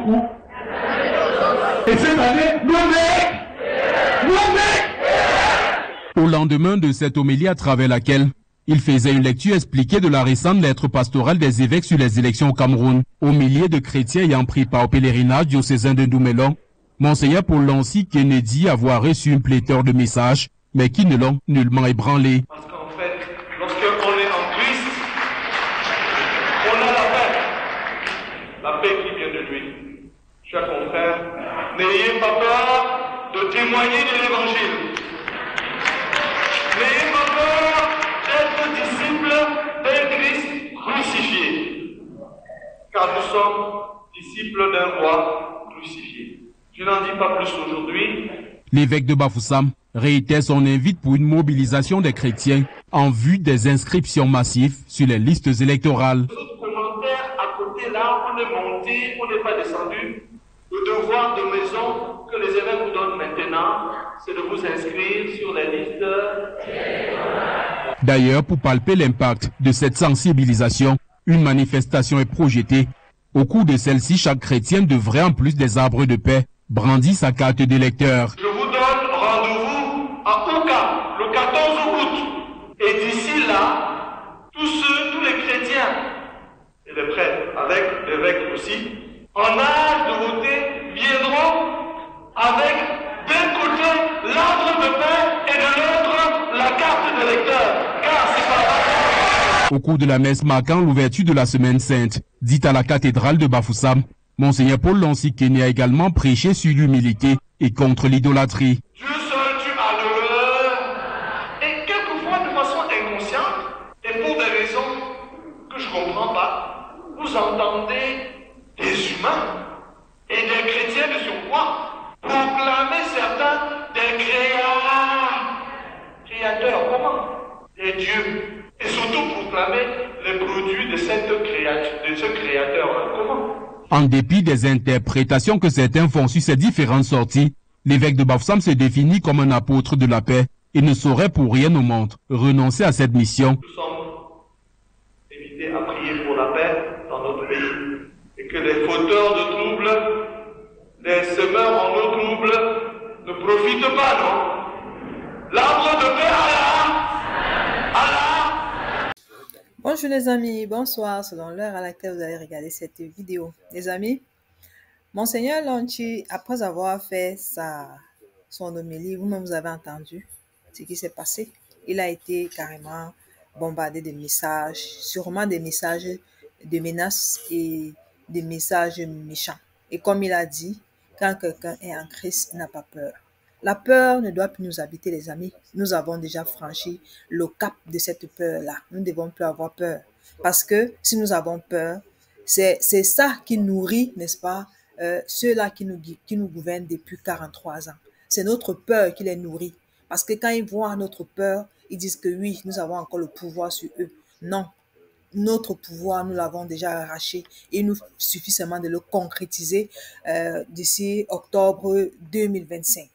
où? Et cette année, Au lendemain de cette homélie à travers laquelle il faisait une lecture expliquée de la récente lettre pastorale des évêques sur les élections au Cameroun, aux milliers de chrétiens ayant pris part au pèlerinage diocésain de Doumélan, Monseigneur Paul Lancy Kennedy avoir reçu une pléthore de messages, mais qui ne l'ont nullement ébranlé. Parce qu'en fait, lorsqu'on est en Christ, on a la paix qui vient de lui. Chers confrères, n'ayez pas peur de témoigner de l'Évangile. N'ayez pas peur d'être disciples d'un Christ crucifié. Car nous sommes disciples d'un roi crucifié. Je n'en dis pas plus aujourd'hui. L'évêque de Bafoussam réitère son invite pour une mobilisation des chrétiens en vue des inscriptions massives sur les listes électorales. Notre commentaire à côté là, on est monté, on n'est pas descendu. Le devoir de maison que les évêques vous donnent maintenant, c'est de vous inscrire sur les listes. D'ailleurs, pour palper l'impact de cette sensibilisation, une manifestation est projetée. Au cours de celle-ci, chaque chrétien devrait, en plus des arbres de paix, brandir sa carte d'électeur. Je vous donne rendez-vous à Ouka, le 14 août. Et d'ici là, tous les chrétiens et les prêtres, avec l'évêque aussi, en âge de voter, viendront avec d'un côté l'arbre de paix et de l'autre la carte d'électeur. Car c'est pas vrai. Au cours de la messe marquant l'ouverture de la Semaine Sainte, dite à la cathédrale de Bafoussam, Monseigneur Paul Lancy Kennedy a également prêché sur l'humilité et contre l'idolâtrie. Dieu seul tue à l'heure. Et quelquefois de façon inconsciente, et pour des raisons que je ne comprends pas, vous entendez des humains et des chrétiens de surcroît proclamer certains des créateurs. Comment? Des dieux. Et surtout proclamer les produits de ce créateur. Comment? En dépit des interprétations que certains font sur ces différentes sorties, l'évêque de Bafoussam se définit comme un apôtre de la paix et ne saurait pour rien au monde renoncer à cette mission. Nous sommes invités à prier pour la paix dans notre pays et que les fauteurs de troubles, les semeurs en eau trouble ne profitent pas, non? L'arbre de paix, Allah! Bonjour les amis, bonsoir, selon l'heure à laquelle vous allez regarder cette vidéo. Les amis, Monseigneur Lanchi, après avoir fait son homélie, vous-même vous avez entendu ce qui s'est passé. Il a été carrément bombardé de messages, sûrement des messages de menaces et des messages méchants. Et comme il a dit, quand quelqu'un est en Christ, il n'a pas peur. La peur ne doit plus nous habiter, les amis. Nous avons déjà franchi le cap de cette peur-là. Nous ne devons plus avoir peur. Parce que si nous avons peur, c'est ça qui nourrit, n'est-ce pas, ceux-là qui nous gouvernent depuis 43 ans. C'est notre peur qui les nourrit. Parce que quand ils voient notre peur, ils disent que oui, nous avons encore le pouvoir sur eux. Non. Notre pouvoir, nous l'avons déjà arraché. Il nous suffit seulement de le concrétiser d'ici octobre 2025.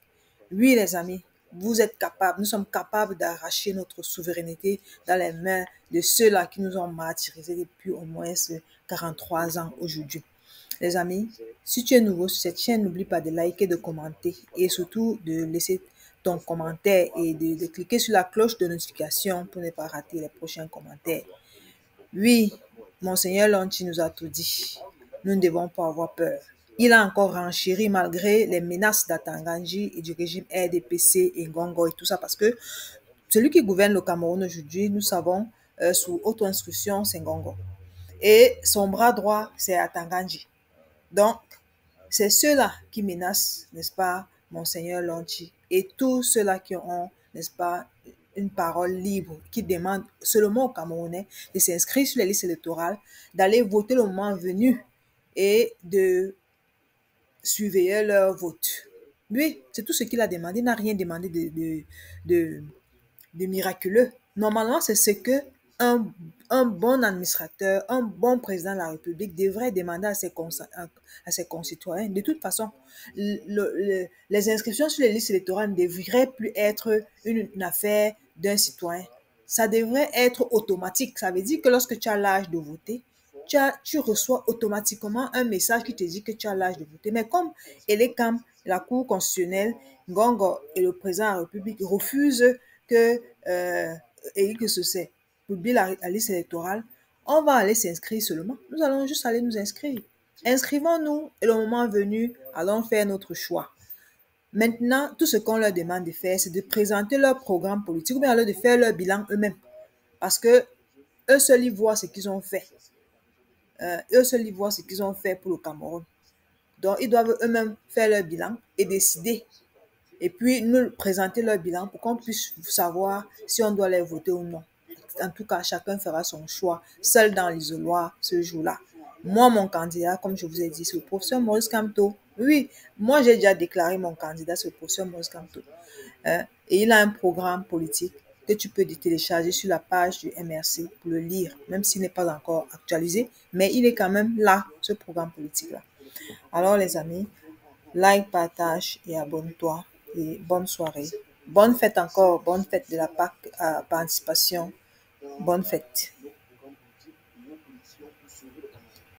Oui, les amis, vous êtes capables, nous sommes capables d'arracher notre souveraineté dans les mains de ceux-là qui nous ont martyrisés depuis au moins 43 ans aujourd'hui. Les amis, si tu es nouveau sur cette chaîne, n'oublie pas de liker, de commenter et surtout de laisser ton commentaire et de cliquer sur la cloche de notification pour ne pas rater les prochains commentaires. Oui, Monseigneur Lanchi nous a tout dit. Nous ne devons pas avoir peur. Il a encore renchéri malgré les menaces d'Atanganji et du régime RDPC et Ngongo et tout ça parce que celui qui gouverne le Cameroun aujourd'hui, nous savons, sous auto-instruction, c'est Ngongo. Et son bras droit, c'est Atanganji. Donc, c'est ceux-là qui menacent, n'est-ce pas, Monseigneur Lanchi et tous ceux-là qui ont, n'est-ce pas, une parole libre, qui demandent seulement aux Camerounais de s'inscrire sur les listes électorales, d'aller voter le moment venu et de surveiller leur vote. Oui, c'est tout ce qu'il a demandé. Il n'a rien demandé de miraculeux. Normalement, c'est ce que un bon administrateur, un bon président de la République devrait demander à ses concitoyens. De toute façon, les inscriptions sur les listes électorales ne devraient plus être une affaire d'un citoyen. Ça devrait être automatique. Ça veut dire que lorsque tu as l'âge de voter, tu reçois automatiquement un message qui te dit que tu as l'âge de voter. Mais comme Elekam, la Cour constitutionnelle, Ngongo et le président de la République refusent que Éric Sosé publie la liste électorale, on va aller s'inscrire seulement. Nous allons juste aller nous inscrire. Inscrivons-nous et le moment venu, allons faire notre choix. Maintenant, tout ce qu'on leur demande de faire, c'est de présenter leur programme politique ou bien alors de faire leur bilan eux-mêmes. Parce que eux seuls, ils voient ce qu'ils ont fait. Eux seuls, ils voient ce qu'ils ont fait pour le Cameroun. Donc, ils doivent eux-mêmes faire leur bilan et décider. Et puis, nous présenter leur bilan pour qu'on puisse savoir si on doit les voter ou non. En tout cas, chacun fera son choix, seul dans l'isoloir, ce jour-là. Moi, mon candidat, comme je vous ai dit, c'est le professeur Maurice Kamto. Oui, moi, j'ai déjà déclaré mon candidat, c'est le professeur Maurice Kamto. Et il a un programme politique que tu peux télécharger sur la page du MRC pour le lire, même s'il n'est pas encore actualisé, mais il est quand même là, ce programme politique-là. Alors, les amis, like, partage et abonne-toi. Et bonne soirée. Bonne fête encore, bonne fête de la Pâques à participation. Bonne fête.